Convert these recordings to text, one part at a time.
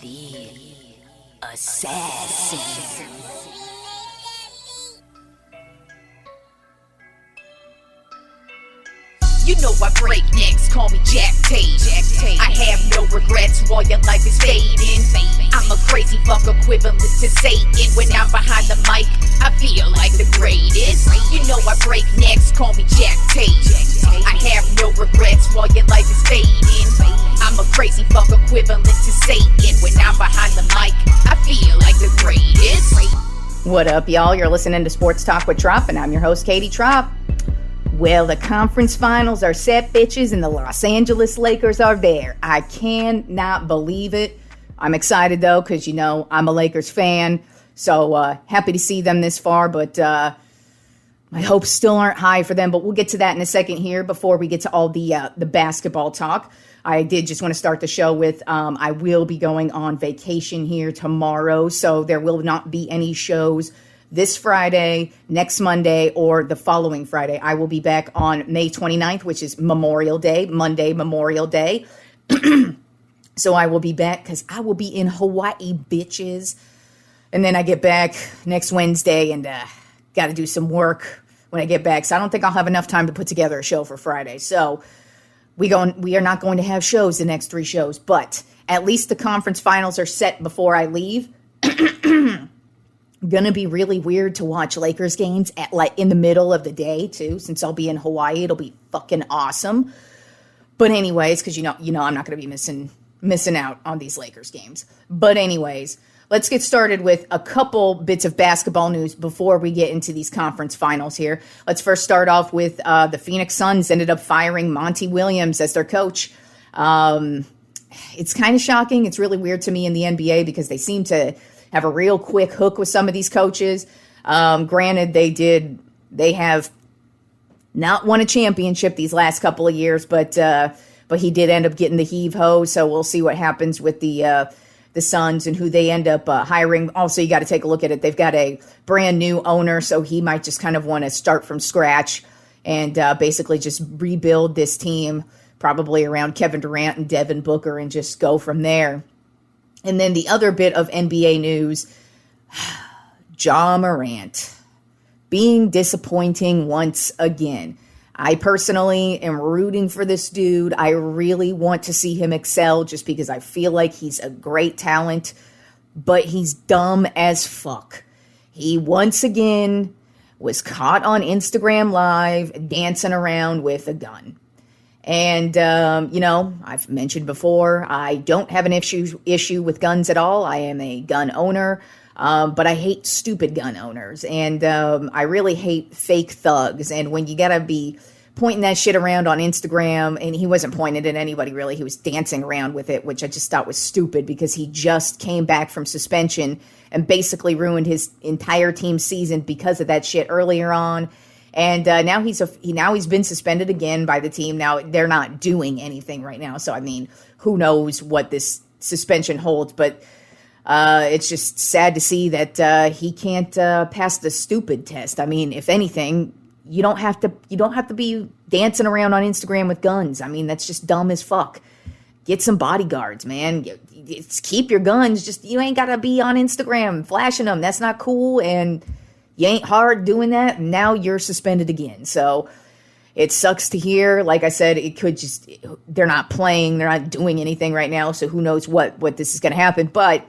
The Assassin. You know I break necks, call me Jack Tate. I have no regrets while your life is fading. I'm a crazy fuck equivalent to Satan. When I'm behind the mic, I feel like the greatest. You know I break necks, call me Jack Tate. I have no regrets while your life is fading. I'm a crazy fuck equivalent to Satan. When I'm behind the mic, I feel like the greatest. What up, y'all? You're listening to Sports Talk with Tropp, and I'm your host, Katie Tropp. Well, the conference finals are set, bitches, and the Los Angeles Lakers are there. I cannot believe it. I'm excited, though, because, you know, I'm a Lakers fan, so happy to see them this far, but my hopes still aren't high for them, but we'll get to that in a second here before we get to all the basketball talk. I did just want to start the show with I will be going on vacation here tomorrow, so there will not be any shows this Friday, next Monday, or the following Friday. I will be back on May 29th, which is Memorial Day, Monday, Memorial Day. So I will be back because I will be in Hawaii, bitches. And then I get back next Wednesday and got to do some work when I get back. So I don't think I'll have enough time to put together a show for Friday. So we are not going to have shows the next 3 shows, but at least the conference finals are set before I leave. Gonna be really weird to watch Lakers games at like in the middle of the day too, since I'll be in Hawaii. It'll be fucking awesome. But anyways, because you know I'm not gonna be missing out on these Lakers games. But anyways, let's get started with a couple bits of basketball news before we get into these conference finals here. Let's first start off with the Phoenix Suns ended up firing Monty Williams as their coach. It's kind of shocking. It's really weird to me in the NBA because they seem to have a real quick hook with some of these coaches. Granted, they have not won a championship these last couple of years, but he did end up getting the heave-ho, so we'll see what happens with the Suns and who they end up hiring. Also, you got to take a look at it. They've got a brand new owner, so he might just kind of want to start from scratch and basically just rebuild this team, probably around Kevin Durant and Devin Booker, and just go from there. And then the other bit of NBA news, Ja Morant being disappointing once again. I personally am rooting for this dude. I really want to see him excel just because I feel like he's a great talent, but he's dumb as fuck. He once again was caught on Instagram Live dancing around with a gun. And, I've mentioned before, I don't have an issue with guns at all. I am a gun owner, but I hate stupid gun owners. And I really hate fake thugs. And when you got to be pointing that shit around on Instagram, and he wasn't pointing at anybody really, he was dancing around with it, which I just thought was stupid because he just came back from suspension and basically ruined his entire team's season because of that shit earlier on. And now he's been suspended again by the team. Now they're not doing anything right now, so I mean, who knows what this suspension holds? But it's just sad to see that he can't pass the stupid test. I mean, if anything, you don't have to be dancing around on Instagram with guns. I mean, that's just dumb as fuck. Get some bodyguards, man. Keep your guns. Just you ain't gotta be on Instagram flashing them. That's not cool. And you ain't hard doing that, and now you're suspended again. So it sucks to hear. Like I said, they're not playing, they're not doing anything right now, so who knows what this is going to happen. But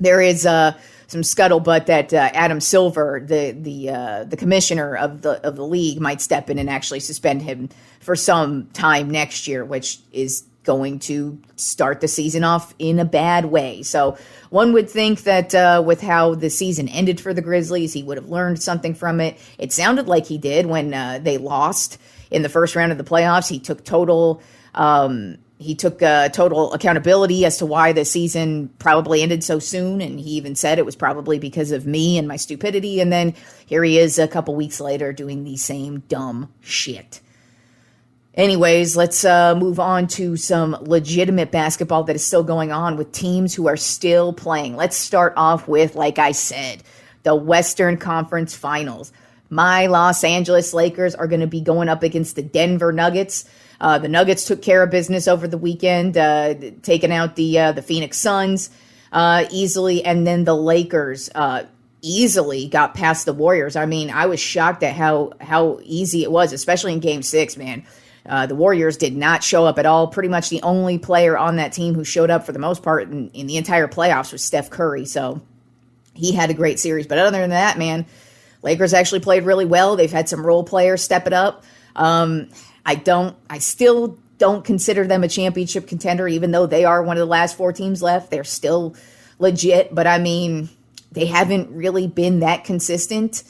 there is some scuttlebutt that Adam Silver, the commissioner of the league, might step in and actually suspend him for some time next year, which is going to start the season off in a bad way. So one would think that with how the season ended for the Grizzlies, he would have learned something from it. It sounded like he did when they lost in the first round of the playoffs. He took total accountability as to why the season probably ended so soon, and he even said it was probably because of me and my stupidity. And then here he is a couple weeks later doing the same dumb shit. Anyways, let's move on to some legitimate basketball that is still going on with teams who are still playing. Let's start off with, like I said, the Western Conference Finals. My Los Angeles Lakers are going to be going up against the Denver Nuggets. The Nuggets took care of business over the weekend, taking out the Phoenix Suns. easily. And then the Lakers easily got past the Warriors. I mean, I was shocked at how easy it was, especially in Game 6, man. The Warriors did not show up at all. Pretty much the only player on that team who showed up for the most part in the entire playoffs was Steph Curry. So he had a great series. But other than that, man, Lakers actually played really well. They've had some role players step it up. I still don't consider them a championship contender, even though they are one of the last 4 teams left. They're still legit. But I mean, they haven't really been that consistent.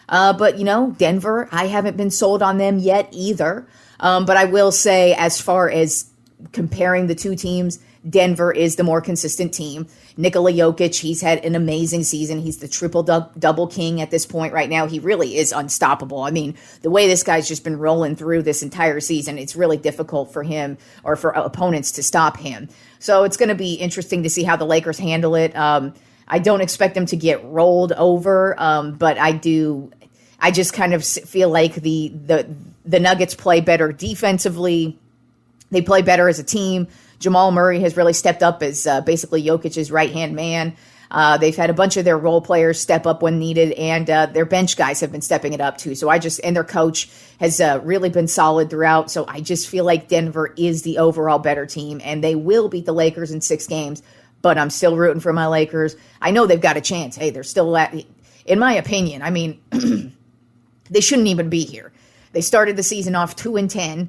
But, Denver, I haven't been sold on them yet either. But I will say, as far as comparing the two teams, Denver is the more consistent team. Nikola Jokic, he's had an amazing season. He's the triple-double king at this point right now. He really is unstoppable. I mean, the way this guy's just been rolling through this entire season, it's really difficult for him or for opponents to stop him. So it's going to be interesting to see how the Lakers handle it. I don't expect them to get rolled over, but I just kind of feel like the Nuggets play better defensively. They play better as a team. Jamal Murray has really stepped up as basically Jokic's right-hand man. They've had a bunch of their role players step up when needed, and their bench guys have been stepping it up too. So and their coach has really been solid throughout. So I just feel like Denver is the overall better team, and they will beat the Lakers in 6 games. But I'm still rooting for my Lakers. I know they've got a chance. Hey, they're still in my opinion. I mean, they shouldn't even be here. They started the season off 2-10.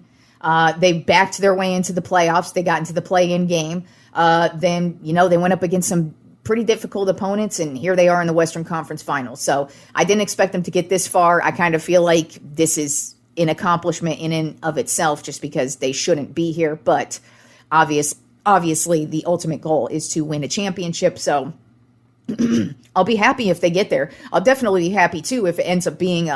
They backed their way into the playoffs. They got into the play-in game. Then, they went up against some pretty difficult opponents, and here they are in the Western Conference Finals. So I didn't expect them to get this far. I kind of feel like this is an accomplishment in and of itself just because they shouldn't be here. But obviously, the ultimate goal is to win a championship. So I'll be happy if they get there. I'll definitely be happy, too, if it ends up being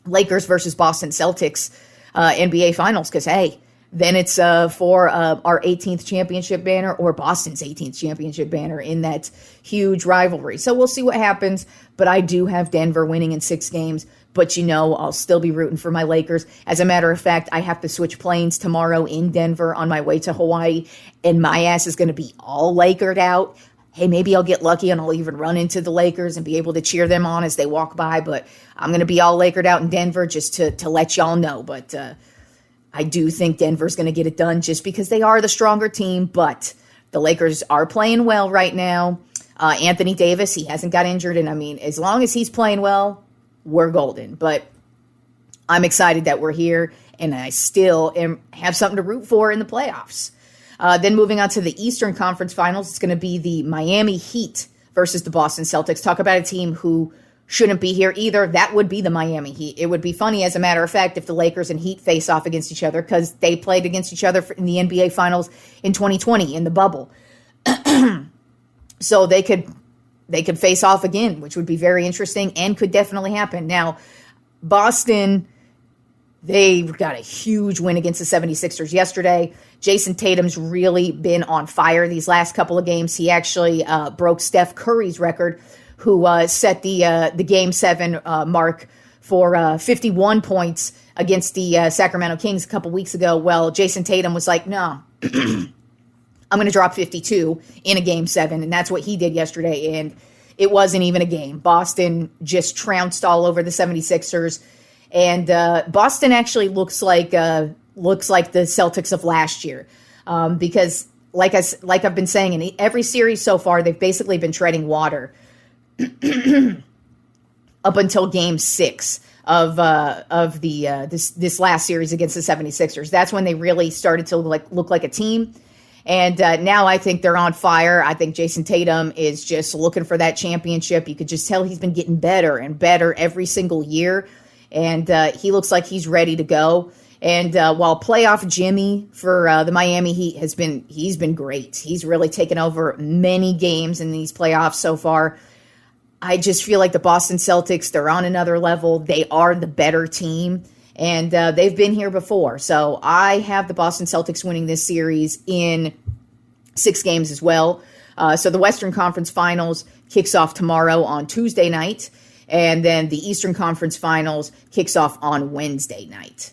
Lakers versus Boston Celtics NBA Finals, because, hey, then it's for our 18th championship banner or Boston's 18th championship banner in that huge rivalry. So we'll see what happens, but I do have Denver winning in 6 games, but I'll still be rooting for my Lakers. As a matter of fact, I have to switch planes tomorrow in Denver on my way to Hawaii, and my ass is going to be all Lakered out. Hey, maybe I'll get lucky and I'll even run into the Lakers and be able to cheer them on as they walk by. But I'm going to be all Lakered out in Denver just to let y'all know. But I do think Denver's going to get it done just because they are the stronger team. But the Lakers are playing well right now. Anthony Davis, he hasn't got injured. And, I mean, as long as he's playing well, we're golden. But I'm excited that we're here, and I still have something to root for in the playoffs. Then moving on to the Eastern Conference Finals, it's going to be the Miami Heat versus the Boston Celtics. Talk about a team who shouldn't be here either. That would be the Miami Heat. It would be funny, as a matter of fact, if the Lakers and Heat face off against each other, because they played against each other in the NBA Finals in 2020 in the bubble. So they could face off again, which would be very interesting and could definitely happen. Now, Boston, they got a huge win against the 76ers yesterday. Jason Tatum's really been on fire these last couple of games. He actually broke Steph Curry's record, who set the Game 7 mark for 51 points against the Sacramento Kings a couple weeks ago. Well, Jason Tatum was like, no, I'm going to drop 52 in a Game 7, and that's what he did yesterday, and it wasn't even a game. Boston just trounced all over the 76ers. And Boston actually looks like the Celtics of last year, because like I've been saying, in every series so far, they've basically been treading water up until Game 6 of this last series against the 76ers. That's when they really started to look like a team. And now I think they're on fire. I think Jason Tatum is just looking for that championship. You could just tell he's been getting better and better every single year. And he looks like he's ready to go. And while playoff Jimmy for the Miami Heat he's been great. He's really taken over many games in these playoffs so far. I just feel like the Boston Celtics, they're on another level. They are the better team, and they've been here before. So I have the Boston Celtics winning this series in 6 games as well. So the Western Conference Finals kicks off tomorrow on Tuesday night. And then the Eastern Conference Finals kicks off on Wednesday night.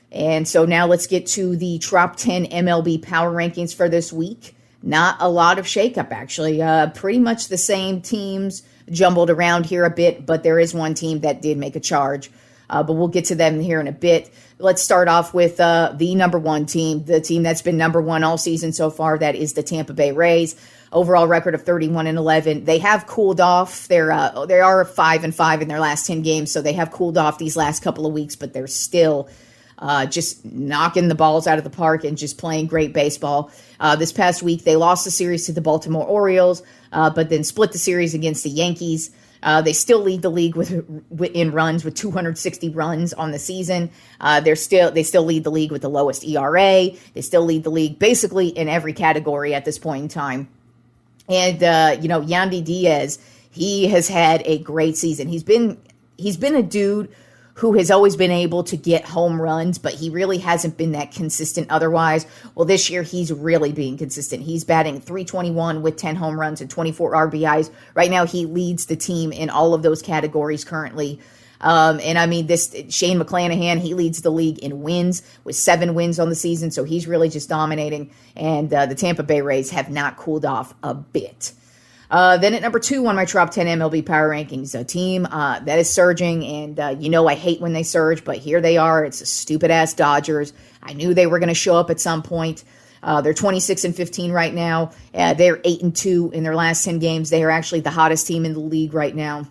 And so now let's get to the Tropp 10 MLB Power Rankings for this week. not a lot of shakeup, actually. Pretty much the same teams jumbled around here a bit, but there is one team that did make a charge. But we'll get to them here in a bit. Let's start off with the number one team, the team that's been number one all season so far. That is the Tampa Bay Rays. Overall record of 31-11. They have cooled off. They are 5-5 in their last 10 games, so they have cooled off these last couple of weeks, but they're still just knocking the balls out of the park and just playing great baseball. This past week, they lost the series to the Baltimore Orioles, but then split the series against the Yankees. They still lead the league in runs with 260 runs on the season. They still lead the league with the lowest ERA. They still lead the league basically in every category at this point in time. And Yandy Diaz, he has had a great season. He's been a dude who has always been able to get home runs, but he really hasn't been that consistent otherwise. Well, this year he's really being consistent. He's batting .321 with 10 home runs and 24 RBIs. Right now he leads the team in all of those categories currently. And I mean, this Shane McClanahan, he leads the league in wins with 7 wins on the season. So he's really just dominating. And the Tampa Bay Rays have not cooled off a bit. Then at number 2 on my Tropp 10 MLB Power Rankings, a team that is surging. And I hate when they surge, but here they are. It's a stupid-ass Dodgers. I knew they were going to show up at some point. They're 26-15 right now. They're 8-2 in their last 10 games. They are actually the hottest team in the league right now.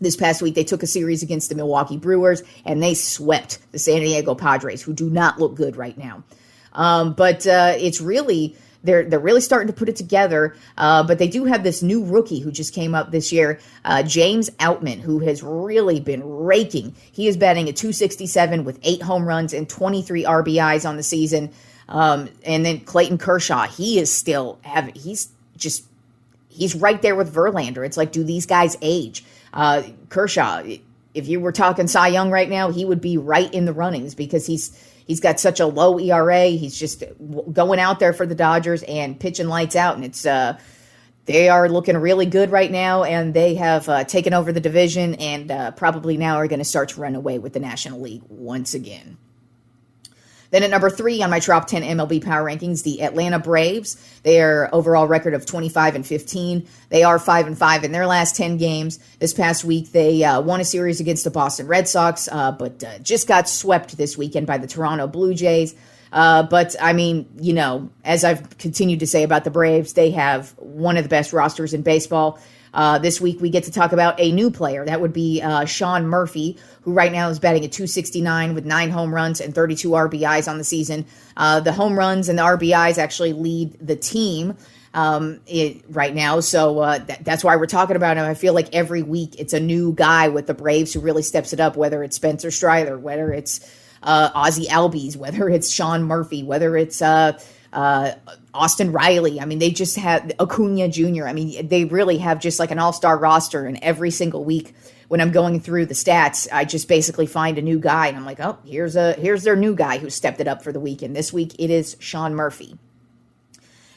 This past week, they took a series against the Milwaukee Brewers, and they swept the San Diego Padres, who do not look good right now. But it's really, they're really starting to put it together. But they do have this new rookie who just came up this year, James Outman, who has really been raking. He is batting at .267 with 8 home runs and 23 RBIs on the season. And then Clayton Kershaw, he's right there with Verlander. It's like, do these guys age? Kershaw, if you were talking Cy Young right now, he would be right in the runnings because he's got such a low ERA. He's just going out there for the Dodgers and pitching lights out, and it's they are looking really good right now, and they have taken over the division and probably now are going to start to run away with the National League once again. Then at number 3 on my Tropp 10 MLB Power Rankings, the Atlanta Braves. Their overall record of 25-15. They are 5-5 in their last 10 games. This past week, they won a series against the Boston Red Sox, but just got swept this weekend by the Toronto Blue Jays. But, I mean, as I've continued to say about the Braves, they have one of the best rosters in baseball. This week, we get to talk about a new player. That would be Sean Murphy, who right now is batting at .269 with 9 home runs and 32 RBIs on the season. The home runs and the RBIs actually lead the team right now. So that's why we're talking about him. I feel like every week it's a new guy with the Braves who really steps it up, whether it's Spencer Strider, whether it's Ozzie Albies, whether it's Sean Murphy, whether it's Austin Riley. I mean, they just have Acuna Jr. I mean, they really have just like an all-star roster, and every single week when I'm going through the stats, I just basically find a new guy, and I'm like, oh, here's their new guy who stepped it up for the week, and this week it is Sean Murphy.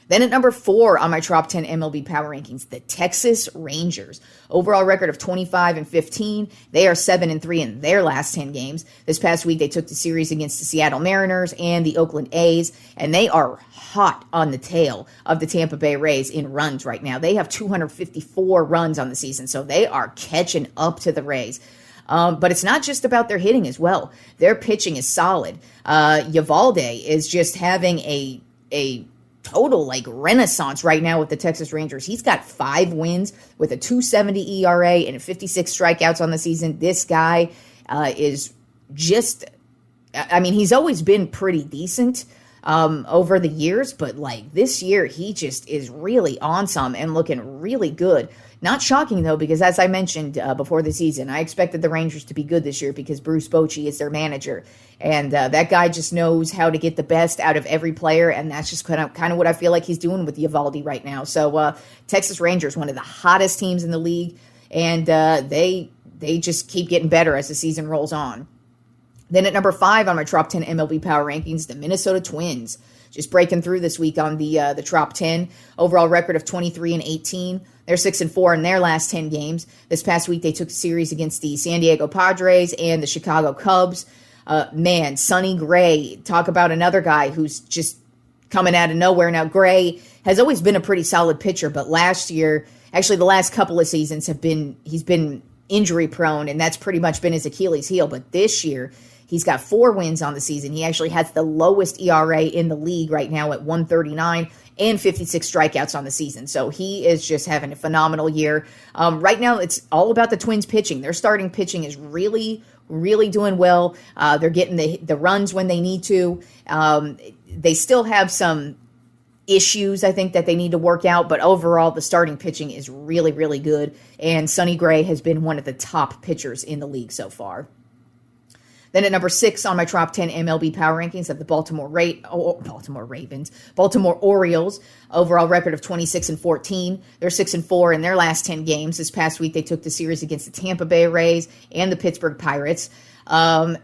Then at number 4 on my Tropp 10 MLB Power Rankings, the Texas Rangers. Overall record of 25-15. They are 7-3 in their last 10 games. This past week, they took the series against the Seattle Mariners and the Oakland A's, and they are hot on the tail of the Tampa Bay Rays in runs right now. They have 254 runs on the season, so they are catching up to the Rays. But it's not just about their hitting as well. Their pitching is solid. Eovaldi is just having a total renaissance right now with the Texas Rangers. He's got 5 wins with a .270 ERA and 56 strikeouts on the season. This guy is just, I mean, he's always been pretty decent over the years, but this year he just is really on some and looking really good. Not shocking, though, because as I mentioned before the season, I expected the Rangers to be good this year because Bruce Bochy is their manager. And that guy just knows how to get the best out of every player, and that's just kind of what I feel like he's doing with Eovaldi right now. So Texas Rangers, one of the hottest teams in the league, and they just keep getting better as the season rolls on. Then at number 5 on my Tropp 10 MLB Power Rankings, the Minnesota Twins. Just breaking through this week on the Tropp 10. Overall record of 23-18. They're 6-4 in their last 10 games. This past week, they took a series against the San Diego Padres and the Chicago Cubs. Sonny Gray, talk about another guy who's just coming out of nowhere. Now, Gray has always been a pretty solid pitcher, but last year, actually the last couple of seasons he's been injury prone, and that's pretty much been his Achilles heel. But this year, he's got 4 wins on the season. He actually has the lowest ERA in the league right now at 139 and 56 strikeouts on the season. So he is just having a phenomenal year. Right now, it's all about the Twins pitching. Their starting pitching is really, really doing well. They're getting the runs when they need to. They still have some issues, I think, that they need to work out, but overall, the starting pitching is really, really good, and Sonny Gray has been one of the top pitchers in the league so far. Then at number 6 on my Trop 10 MLB Power Rankings of the Baltimore Orioles, overall record of 26-14. They're 6-4 in their last 10 games. This past week, they took the series against the Tampa Bay Rays and the Pittsburgh Pirates.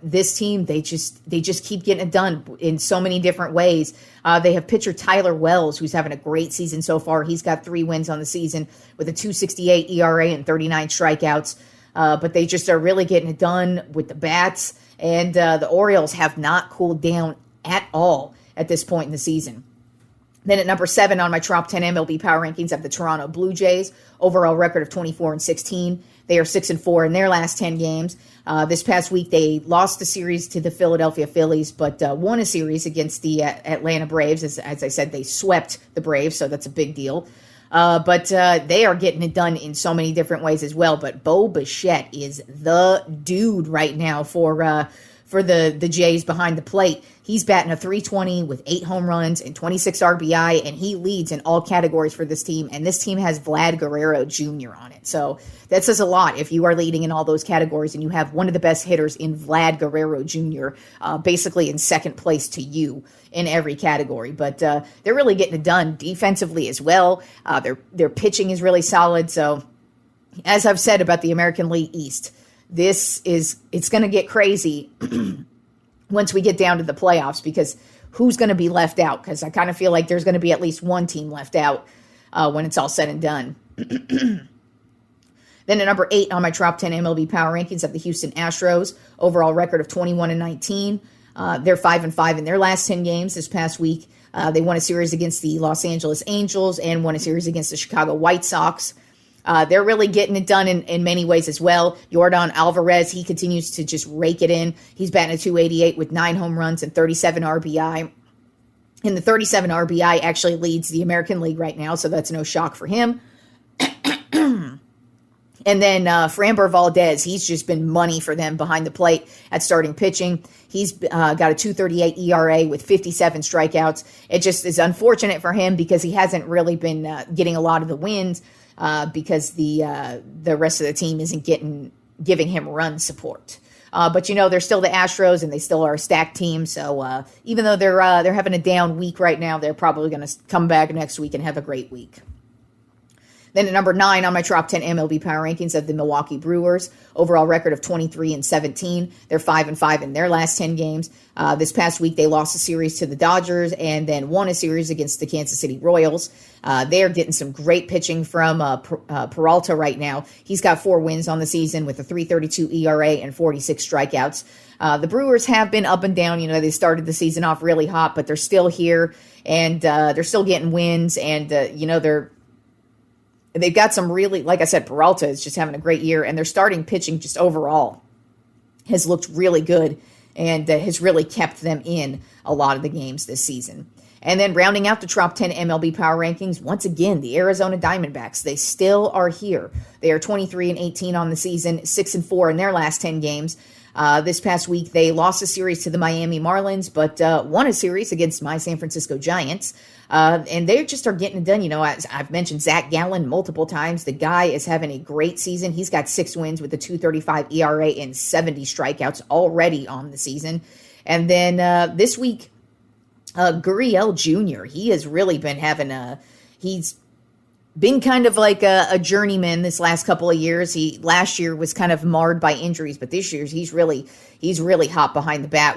This team, they just keep getting it done in so many different ways. They have pitcher Tyler Wells, who's having a great season so far. He's got 3 wins on the season with a 2.68 ERA and 39 strikeouts. But they just are really getting it done with the bats. And the Orioles have not cooled down at all at this point in the season. Then at number 7 on my Trop 10 MLB Power Rankings of the Toronto Blue Jays, overall record of 24-16. They are 6-4 in their last 10 games. This past week, they lost the series to the Philadelphia Phillies, but won a series against the Atlanta Braves. As I said, they swept the Braves, so that's a big deal. But they are getting it done in so many different ways as well. But Bo Bichette is the dude right now for the Jays behind the plate. He's batting a .320 with 8 home runs and 26 RBI, and he leads in all categories for this team. And this team has Vlad Guerrero Jr. on it. So that says a lot if you are leading in all those categories and you have one of the best hitters in Vlad Guerrero Jr., basically in second place to you in every category. But they're really getting it done defensively as well. Their pitching is really solid. So as I've said about the American League East, it's going to get crazy once we get down to the playoffs, because who's going to be left out? Because I kind of feel like there's going to be at least one team left out when it's all said and done. Then at number 8 on my Trop 10 MLB Power Rankings of the Houston Astros, overall record of 21-19. They're 5-5 in their last 10 games. This past week, they won a series against the Los Angeles Angels and won a series against the Chicago White Sox. They're really getting it done in many ways as well. Yordan Alvarez, he continues to just rake it in. He's batting a .288 with 9 home runs and 37 RBI. And the 37 RBI actually leads the American League right now, so that's no shock for him. And then Framber Valdez, he's just been money for them behind the plate at starting pitching. He's got a .238 ERA with 57 strikeouts. It just is unfortunate for him because he hasn't really been getting a lot of the wins because the rest of the team isn't giving him run support. But they're still the Astros and they still are a stacked team. So even though they're having a down week right now, they're probably going to come back next week and have a great week. Then at number 9 on my Trop 10 MLB Power Rankings of the Milwaukee Brewers, overall record of 23-17. They're 5-5 in their last 10 games. This past week, they lost a series to the Dodgers and then won a series against the Kansas City Royals. They're getting some great pitching from Peralta right now. He's got 4 wins on the season with a .332 ERA and 46 strikeouts. The Brewers have been up and down. They started the season off really hot, but they're still here and they're still getting wins. And, they've got some really, like I said, Peralta is just having a great year, and their starting pitching just overall has looked really good and has really kept them in a lot of the games this season. And then rounding out the Trop 10 MLB Power Rankings, once again, the Arizona Diamondbacks, they still are here. They are 23-18 on the season, 6-4 in their last 10 games. This past week, they lost a series to the Miami Marlins, but won a series against my San Francisco Giants. And they just are getting it done. As I've mentioned Zach Gallen multiple times. The guy is having a great season. He's got 6 wins with a .235 ERA and 70 strikeouts already on the season. And then this week, Gurriel Jr., he has really been having he's been kind of like a journeyman this last couple of years. Last year was kind of marred by injuries, but this year he's really hot behind the bat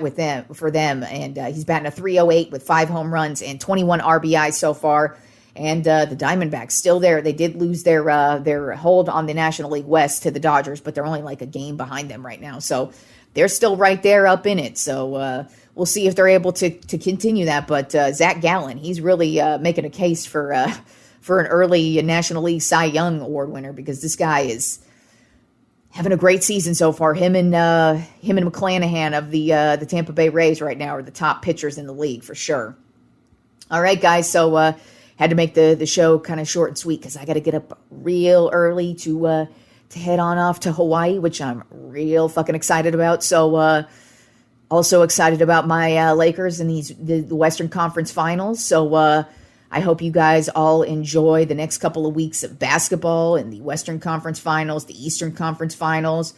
for them. And he's batting a .308 with 5 home runs and 21 RBI so far. And the Diamondbacks still there. They did lose their hold on the National League West to the Dodgers, but they're only like a game behind them right now. So they're still right there up in it. So we'll see if they're able to continue that. But Zach Gallen, he's really making a case for an early National League Cy Young Award winner, because this guy is having a great season so far. Him and McClanahan of the Tampa Bay Rays right now are the top pitchers in the league for sure. All right, guys. So had to make the show kind of short and sweet because I got to get up real early to head on off to Hawaii, which I'm real fucking excited about. So also excited about my Lakers in the Western Conference Finals. So I hope you guys all enjoy the next couple of weeks of basketball in the Western Conference Finals, the Eastern Conference Finals.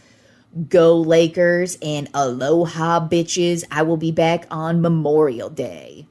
Go Lakers, and aloha, bitches. I will be back on Memorial Day.